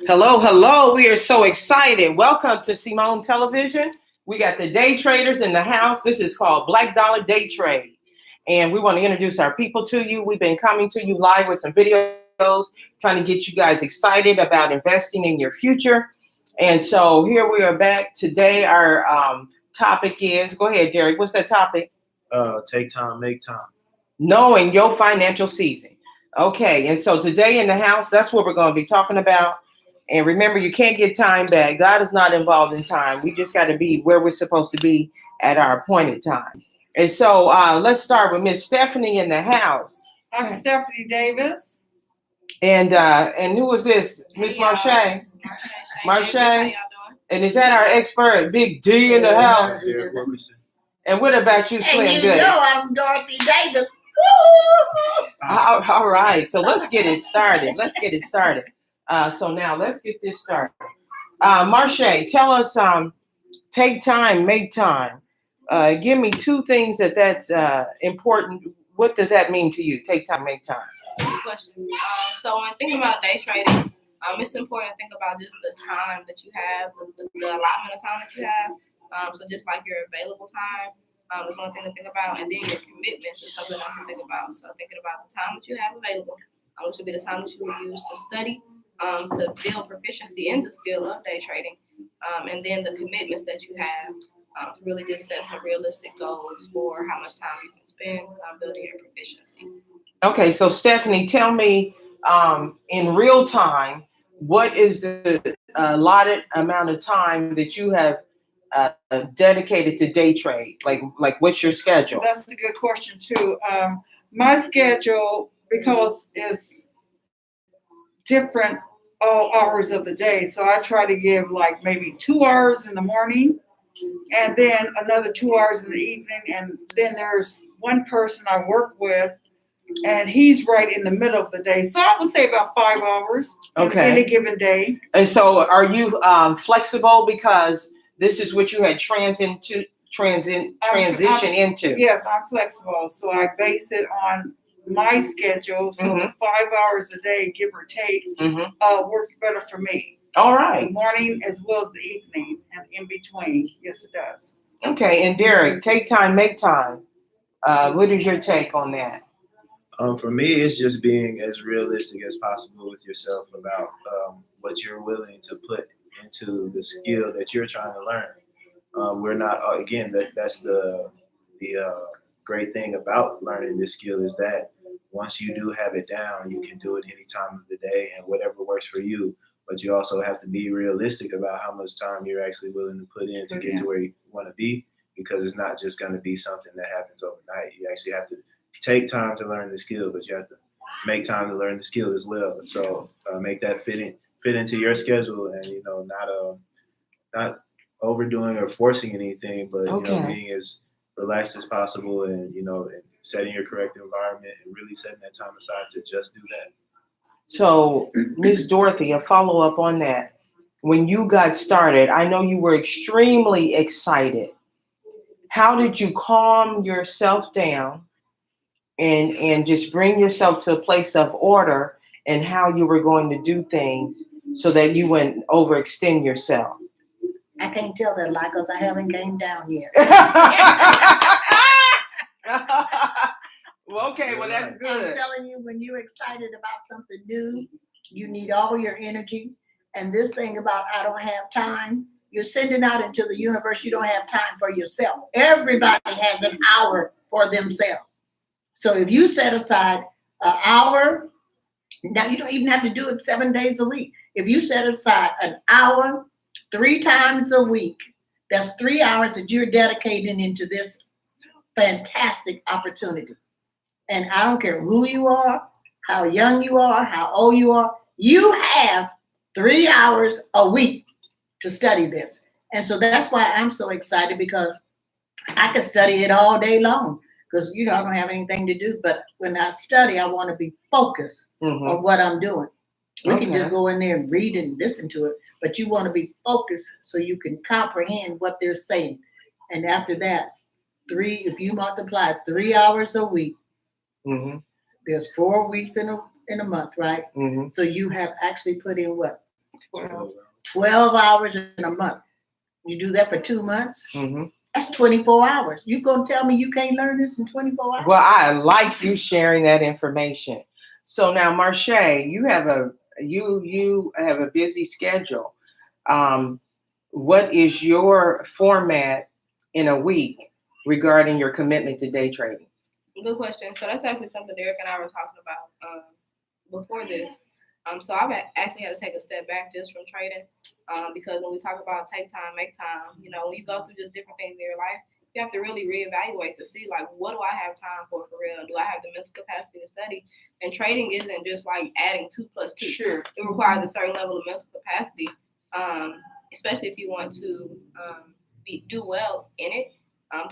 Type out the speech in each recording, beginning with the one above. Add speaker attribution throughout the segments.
Speaker 1: Hello, hello. We are so excited. Welcome to Simone Television. We got the day traders in the house. This is called Black Dollar Day Trade. And we want to introduce our people to you. We've been coming to you live with some videos, trying to get you guys excited about investing in your future. And so here we are back today. Our topic is, go ahead, Derek. What's that topic?
Speaker 2: Take time, make time.
Speaker 1: Knowing your financial season. Okay, and so today in the house, that's what we're going to be talking about. And remember, you can't get time back. God is not involved in time. We just got to be where we're supposed to be at our appointed time. And so let's start with Miss Stephanie in the house.
Speaker 3: I'm Stephanie Davis.
Speaker 1: And who was this? Miss Marche? Marche? And is that our expert, Big D in the house? And what about you, Slim?
Speaker 4: And you know I'm Dorothy Davis.
Speaker 1: All right, so let's get it started. So now let's get this started. Marche, tell us, take time, make time. Give me two things that's important. What does that mean to you? Take time, make time.
Speaker 5: Good question. So when thinking about day trading, it's important to think about just the time that you have, the allotment of time that you have. So just like your available time is one thing to think about, and then your commitments is something else to think about. So thinking about the time that you have available, which would be the time that you will use to study, to build proficiency in the skill of day trading, and then the commitments that you have to really just set some realistic goals for how much time you can spend building your proficiency.
Speaker 1: Okay, so Stephanie, tell me in real time, what is the allotted amount of time that you have dedicated to day trade? Like what's your schedule?
Speaker 3: That's a good question too. My schedule, because it's different all hours of the day, so I try to give like maybe 2 hours in the morning, and then another 2 hours in the evening, and then there's one person I work with, and he's right in the middle of the day. So I would say about 5 hours in any given day.
Speaker 1: And so are you flexible, because this is what you had transition into?
Speaker 3: Yes, I'm flexible. So I base it on my schedule. So the 5 hours a day, give or take, works better for me.
Speaker 1: All right.
Speaker 3: The morning as well as the evening and in between. Yes, it does.
Speaker 1: Okay. And Derek, take time, make time. What is your take on that?
Speaker 2: For me, it's just being as realistic as possible with yourself about what you're willing to put into the skill that you're trying to learn. We're not, again, that's the great thing about learning this skill, is that once you do have it down, you can do it any time of the day and whatever works for you. But you also have to be realistic about how much time you're actually willing to put in to get to where you want to be, because it's not just going to be something that happens overnight. You actually have to take time to learn the skill, but you have to make time to learn the skill as well. So make that fit into your schedule, and not overdoing or forcing anything, but being as relaxed as possible, and and setting your correct environment and really setting that time aside to just do that.
Speaker 1: So, Ms. Dorothy, a follow-up on that. When you got started, I know you were extremely excited. How did you calm yourself down and just bring yourself to a place of order, and how you were going to do things so that you wouldn't overextend yourself?
Speaker 4: I can't tell that lie because I haven't came down yet.
Speaker 1: Well, okay, well, that's good.
Speaker 4: I'm telling you, when you're excited about something new, you need all your energy. And this thing about I don't have time, you're sending out into the universe, you don't have time for yourself. Everybody has an hour for themselves. So if you set aside an hour, now you don't even have to do it 7 days a week. If you set aside an hour 3 times a week, that's 3 hours that you're dedicating into this fantastic opportunity. And I don't care who you are, how young you are, how old you are, you have 3 hours a week to study this. And so that's why I'm so excited, because I could study it all day long, because, I don't have anything to do. But when I study, I want to be focused on what I'm doing. We can just go in there and read and listen to it, but you want to be focused so you can comprehend what they're saying. And after that, if you multiply 3 hours a week, there's 4 weeks in a month, right? So you have actually put in what?
Speaker 3: Well,
Speaker 4: 12 hours in a month. You do that for 2 months?
Speaker 1: Mm-hmm.
Speaker 4: That's 24 hours. You gonna tell me you can't learn this in 24 hours?
Speaker 1: Well, I like you sharing that information. So now, Marche, you have a busy schedule. What is your format in a week regarding your commitment to day trading?
Speaker 5: Good question. So that's actually something Derek and I were talking about before this. So I've actually had to take a step back just from trading because when we talk about take time, make time, you know, when you go through just different things in your life, you have to really reevaluate to see, like, what do I have time for real? Do I have the mental capacity to study? And trading isn't just like adding 2 + 2.
Speaker 3: sure.
Speaker 5: It requires a certain level of mental capacity, especially if you want to do well in it,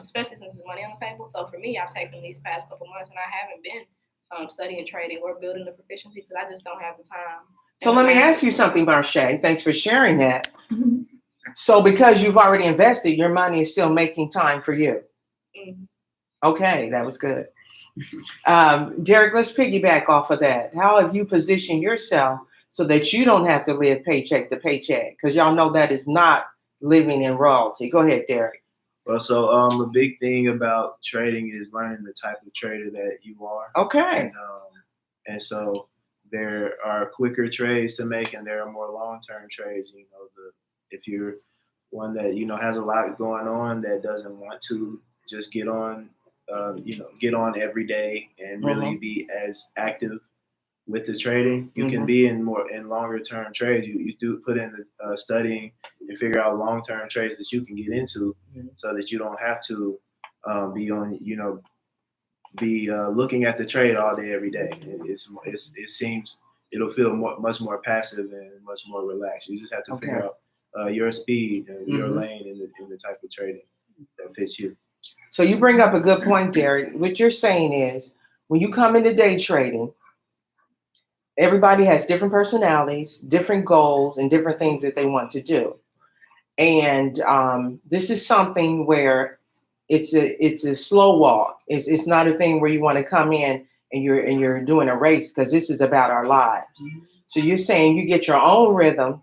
Speaker 5: especially since there's money on the table. So for me, I've taken these past couple months and I haven't been studying trading or building the proficiency because I just don't have the time.
Speaker 1: So let me ask you something, Marche. Thanks for sharing that. So because you've already invested, your money is still making time for you.
Speaker 5: Mm-hmm.
Speaker 1: Okay, that was good. Derek, let's piggyback off of that. How have you positioned yourself so that you don't have to live paycheck to paycheck? Because y'all know that is not living in royalty. Go ahead, Derek.
Speaker 2: Well, so a big thing about trading is learning the type of trader that you are.
Speaker 1: Okay.
Speaker 2: And so there are quicker trades to make, and there are more long-term trades. You know, if you're one that has a lot going on that doesn't want to just get on every day and really be as active with the trading. You can be in longer term trades. You do put in the studying and figure out long term trades that you can get into, so that you don't have to be looking at the trade all day every day. It seems it'll feel much more passive and much more relaxed. You just have to figure out your speed and your lane in the type of trading that fits you.
Speaker 1: So you bring up a good point, Derek. What you're saying is when you come into day trading, everybody has different personalities, different goals, and different things that they want to do. And this is something where it's a slow walk. It's not a thing where you want to come in and you're doing a race, because this is about our lives. So you're saying you get your own rhythm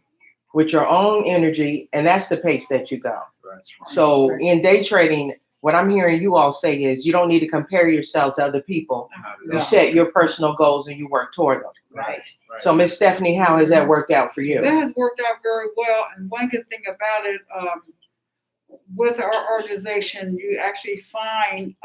Speaker 1: with your own energy, and that's the pace that you go.
Speaker 2: Right.
Speaker 1: So in day trading, what I'm hearing you all say is you don't need to compare yourself to other people. You set your personal goals and you work toward them.
Speaker 4: Right.
Speaker 1: So Miss Stephanie, how has that worked out for you?
Speaker 3: That has worked out very well. And one good thing about it, with our organization, you actually find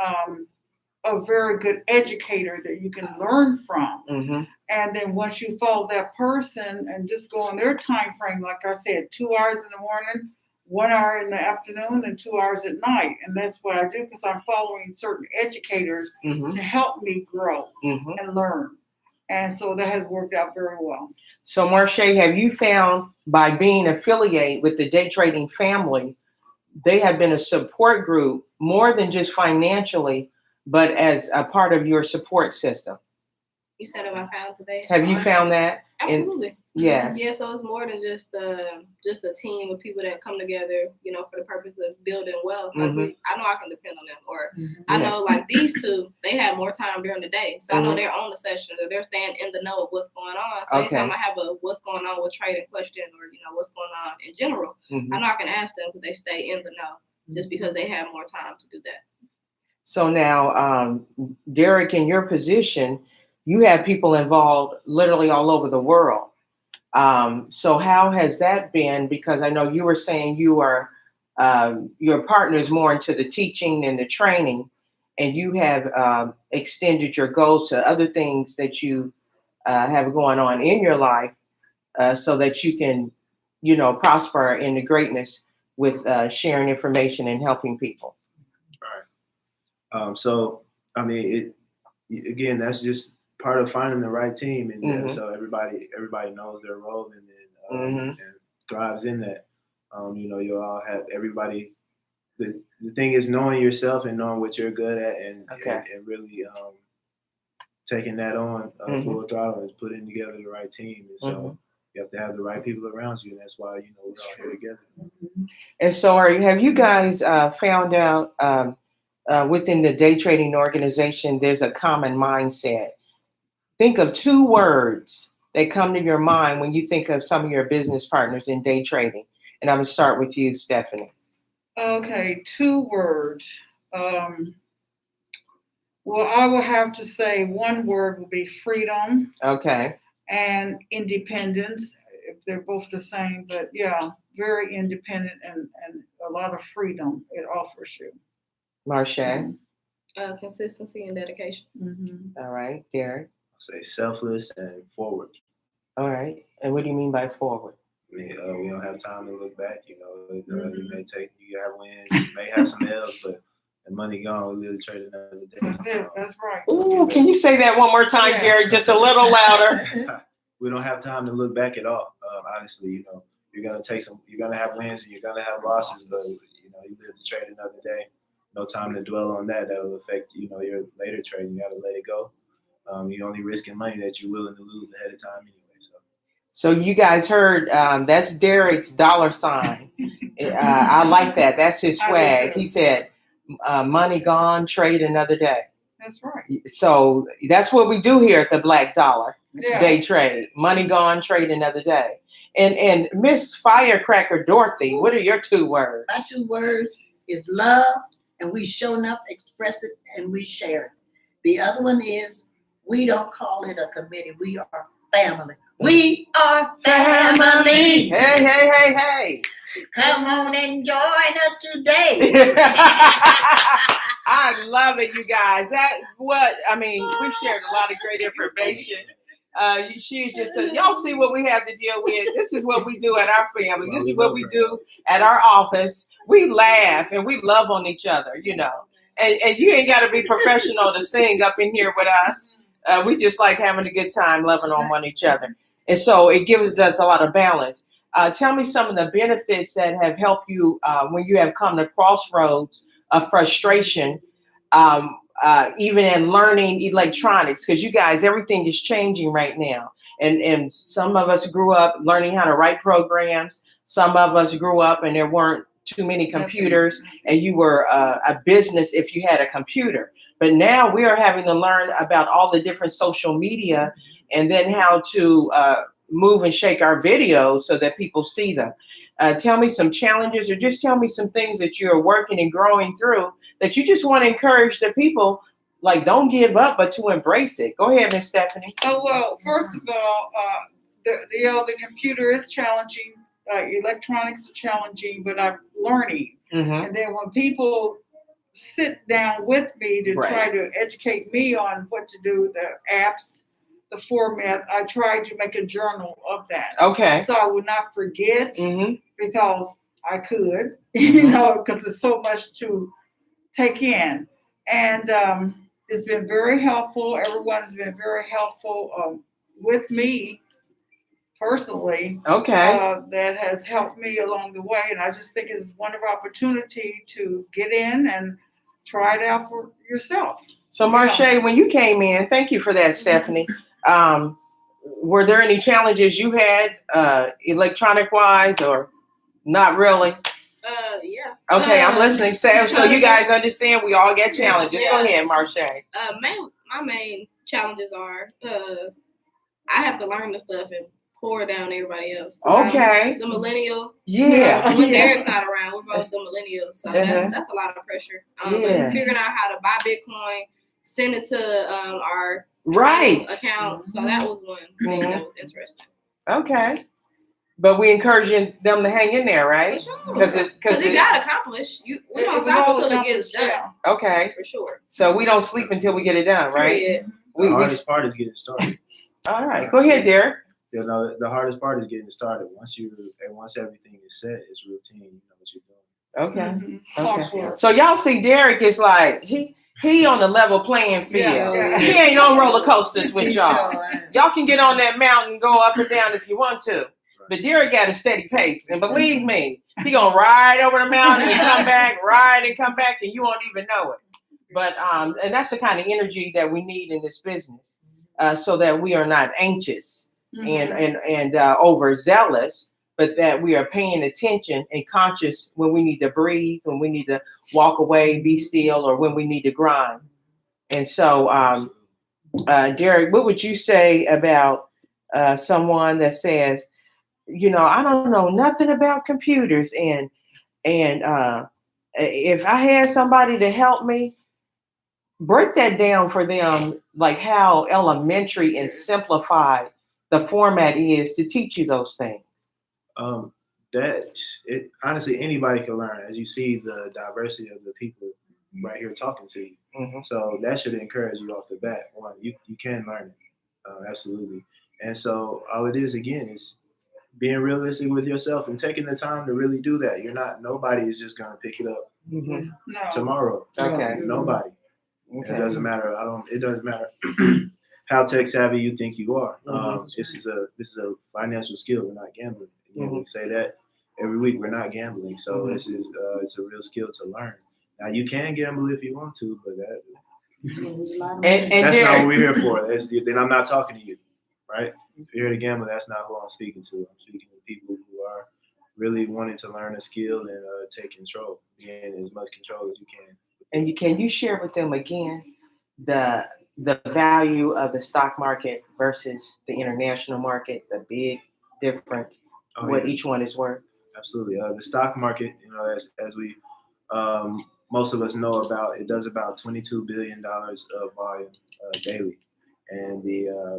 Speaker 3: a very good educator that you can learn from. And then once you follow that person and just go on their time frame, like I said, 2 hours in the morning, 1 hour in the afternoon, and 2 hours at night. And that's what I do, because I'm following certain educators to help me grow and learn. And so that has worked out very well.
Speaker 1: So Marche, have you found by being affiliated with the day trading family, they have been a support group more than just financially, but as a part of your support system?
Speaker 5: You said have I found today?
Speaker 1: Have you found that?
Speaker 5: Absolutely.
Speaker 1: Yes.
Speaker 5: Yeah, so it's more than just a team of people that come together, for the purpose of building wealth. Like I know I can depend on them, or I know like these two, they have more time during the day, so I know they're on the sessions or they're staying in the know of what's going on. So anytime I have a what's going on with trading question, or what's going on in general, I know I can ask them because they stay in the know, just because they have more time to do that.
Speaker 1: So now, Derek, in your position, you have people involved literally all over the world. So how has that been? Because I know you were saying you are your partner's more into the teaching and the training, and you have extended your goals to other things that you have going on in your life, so that you can, prosper in the greatness with sharing information and helping people.
Speaker 2: Right. So I mean, again, that's just part of finding the right team, and so everybody knows their role and thrives in that. You'll all have everybody. The thing is knowing yourself and knowing what you're good at, and really taking that on full throttle and putting together the right team. And so you have to have the right people around you, and that's why we're all here together.
Speaker 1: And so, have you guys found out within the day trading organization, there's a common mindset? Think of 2 words that come to your mind when you think of some of your business partners in day trading? And I'm going to start with you, Stephanie.
Speaker 3: Okay, 2 words. Well, I will have to say one word will be freedom
Speaker 1: Okay.
Speaker 3: and independence. If they're both the same, but yeah, very independent and a lot of freedom it offers you.
Speaker 1: Marche.
Speaker 5: Consistency and dedication.
Speaker 3: Mm-hmm.
Speaker 1: All right. Derek.
Speaker 2: I'll say selfless and forward.
Speaker 1: All right. And what do you mean by forward?
Speaker 2: I mean, we don't have time to look back. You know, you may take, you have wins, you may have some L's, but the money gone. We live to trade another day.
Speaker 3: Yeah, that's right.
Speaker 1: Ooh, can you say that one more time,
Speaker 3: Yeah.
Speaker 1: Derek? Just a little louder.
Speaker 2: We don't have time to look back at all. Honestly, you know, you're gonna have wins and you're gonna have losses, but you know, you live to trade another day. No time to dwell on that. That will affect, you know, your later trading. You gotta let it go. You're only risking money that you're willing to lose ahead of time anyway.
Speaker 1: So you guys heard, that's Derek's dollar sign. I like that. That's his swag. He said, money gone, trade another day.
Speaker 3: That's right.
Speaker 1: So that's what we do here at the Black Dollar
Speaker 3: Yeah.
Speaker 1: Day Trade. Money gone, trade another day. And Miss Firecracker Dorothy, what are your 2 words?
Speaker 4: My 2 words is love, and we shown up, express it, and we share it. The other one is we don't call it a committee. We are family. We are family.
Speaker 1: Hey, hey, hey, hey.
Speaker 4: Come on and join us today.
Speaker 1: I love it, you guys. We shared a lot of great information. She's just said, y'all see what we have to deal with. This is what we do at our family. This is what we do at our office. We laugh and we love on each other, you know. And you ain't got to be professional to sing up in here with us. We just like having a good time, loving on each other. And so it gives us a lot of balance. Tell me some of the benefits that have helped you when you have come to crossroads of frustration, even in learning electronics, because you guys, everything is changing right now. And some of us grew up learning how to write programs. Some of us grew up and there weren't too many computers, and you were a business if you had a computer. But now we are having to learn about all the different social media and then how to move and shake our videos so that people see them. Tell me some challenges, or just tell me some things that you're working and growing through that you just want to encourage the people, like, don't give up, but to embrace it. Go ahead, Miss Stephanie.
Speaker 3: Oh, well, first of all, the computer is challenging. Electronics are challenging, but I'm learning.
Speaker 1: Mm-hmm.
Speaker 3: And then when people sit down with me to try to educate me on what to do, the apps, the format, I try to make a journal of that.
Speaker 1: Okay.
Speaker 3: So I would not forget, because I could, because it's so much to take in. And it's been very helpful. Everyone has been very helpful with me personally.
Speaker 1: Okay.
Speaker 3: That has helped me along the way. And I just think it's a wonderful opportunity to get in and try it out for yourself.
Speaker 1: So Marche, when you came in, thank you for that, Stephanie. Were there any challenges you had electronic wise, or not really?
Speaker 5: Yeah.
Speaker 1: Okay, I'm listening. So you guys understand we all get challenges.
Speaker 5: Yeah.
Speaker 1: Go ahead, Marche.
Speaker 5: My main challenges are I have to learn the stuff and pour down everybody else.
Speaker 1: Okay.
Speaker 5: The millennial.
Speaker 1: Yeah.
Speaker 5: When Derek's not around, we're both the millennials, so that's a lot of pressure. And figuring out how to buy Bitcoin, send it to our account. So that was one thing that was interesting.
Speaker 1: Okay. But we encouraging them to hang in there, right?
Speaker 5: Because it got accomplished. We don't stop until it gets done.
Speaker 1: Okay.
Speaker 5: For sure.
Speaker 1: So we don't sleep until we get it done, right?
Speaker 2: The hardest part is getting started.
Speaker 1: All right. Go ahead, Derek.
Speaker 2: You know, the hardest part is getting started. Once everything is set, it's routine. You know what you're doing.
Speaker 1: Okay. Okay. So y'all see, Derek is like he on the level playing field. Yeah. He ain't on roller coasters with y'all. Y'all can get on that mountain and go up and down if you want to. But Derek got a steady pace, and believe me, he gonna ride over the mountain and come back, ride and come back, and you won't even know it. But and that's the kind of energy that we need in this business, so that we are not anxious and overzealous, but that we are paying attention and conscious when we need to breathe, when we need to walk away, be still, or when we need to grind. And so, Derek, what would you say about someone that says, I don't know nothing about computers, and if I had somebody to help me, break that down for them, like how elementary and simplified the format is to teach you those things.
Speaker 2: That it honestly anybody can learn, as you see the diversity of the people right here talking to you.
Speaker 1: Mm-hmm.
Speaker 2: So that should encourage you off the bat. One, you can learn it, absolutely. And so all it is again is being realistic with yourself and taking the time to really do that. Nobody is just gonna pick it up
Speaker 1: Mm-hmm.
Speaker 3: No.
Speaker 2: tomorrow.
Speaker 1: Okay.
Speaker 2: Nobody.
Speaker 1: Okay.
Speaker 2: It doesn't matter. It doesn't matter how tech savvy you think you are. This is a financial skill. We're not gambling. Again, we say that every week. We're not gambling. So this is it's a real skill to learn. Now you can gamble if you want to, but
Speaker 1: And
Speaker 2: that's not what we're here for. Then I'm not talking to you, right? If you're here to gamble, that's not who I'm speaking to. I'm speaking to people who are really wanting to learn a skill and take control, be in as much control as you can.
Speaker 1: And can you share with them again the value of the stock market versus the international market, the big difference, what each one is worth?
Speaker 2: Absolutely. The stock market, as we most of us know about, it does about $22 billion of volume daily, and the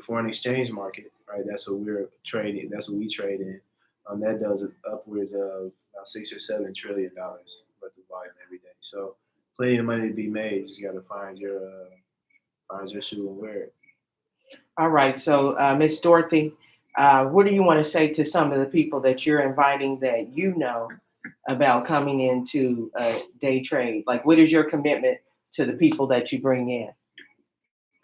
Speaker 2: foreign exchange market, right? That's what we're trading. That's what we trade in. That does upwards of about $6 or $7 trillion worth of volume every day. So plenty of money to be made. You just got to find your shoe and wear it.
Speaker 1: All right. So, Miss Dorothy, what do you want to say to some of the people that you're inviting that about coming into day trade? Like, what is your commitment to the people that you bring in?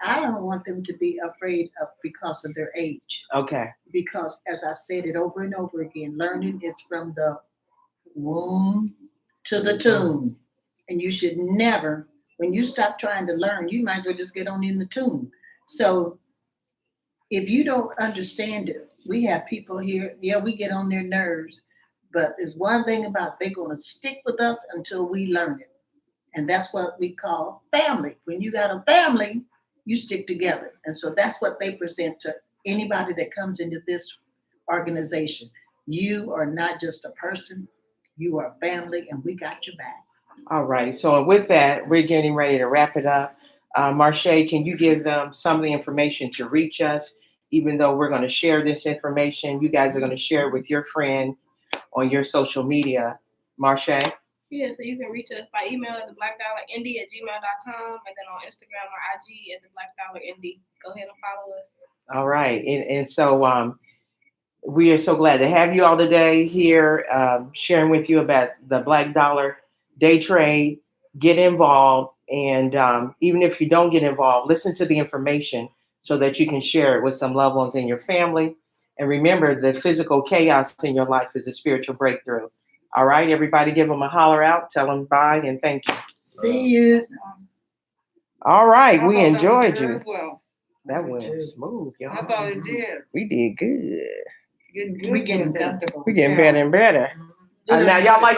Speaker 4: I don't want them to be afraid of because of their age.
Speaker 1: Okay.
Speaker 4: Because as I said it over and over again, learning is from the womb to the tomb. And you should never, when you stop trying to learn, you might as well just get on in the tomb. So if you don't understand it, we have people here, we get on their nerves, but there's one thing about they're going to stick with us until we learn it. And that's what we call family. When you got a family, you stick together. And so that's what they present to anybody that comes into this organization. You are not just a person, you are family, and we got your back.
Speaker 1: All right. So with that, we're getting ready to wrap it up. Marche, can you give them some of the information to reach us? Even though we're going to share this information, you guys are going to share it with your friends on your social media. Marche?
Speaker 5: Yeah, so you can reach us by email at theblackdollarindy@gmail.com, and then on Instagram or IG at theblackdollarindy. Go ahead and follow us.
Speaker 1: All right. And so we are so glad to have you all today here, sharing with you about the Black Dollar Day Trade. Get involved. And even if you don't get involved, listen to the information so that you can share it with some loved ones in your family. And remember, the physical chaos in your life is a spiritual breakthrough. All right, everybody, give them a holler out, tell them bye, and thank you.
Speaker 4: See you.
Speaker 1: All right, we enjoyed you.
Speaker 3: Well,
Speaker 1: that went smooth, y'all.
Speaker 3: I thought it did.
Speaker 1: We did good.
Speaker 3: Getting good.
Speaker 4: We're getting comfortable.
Speaker 1: We're getting better and better. Now, y'all like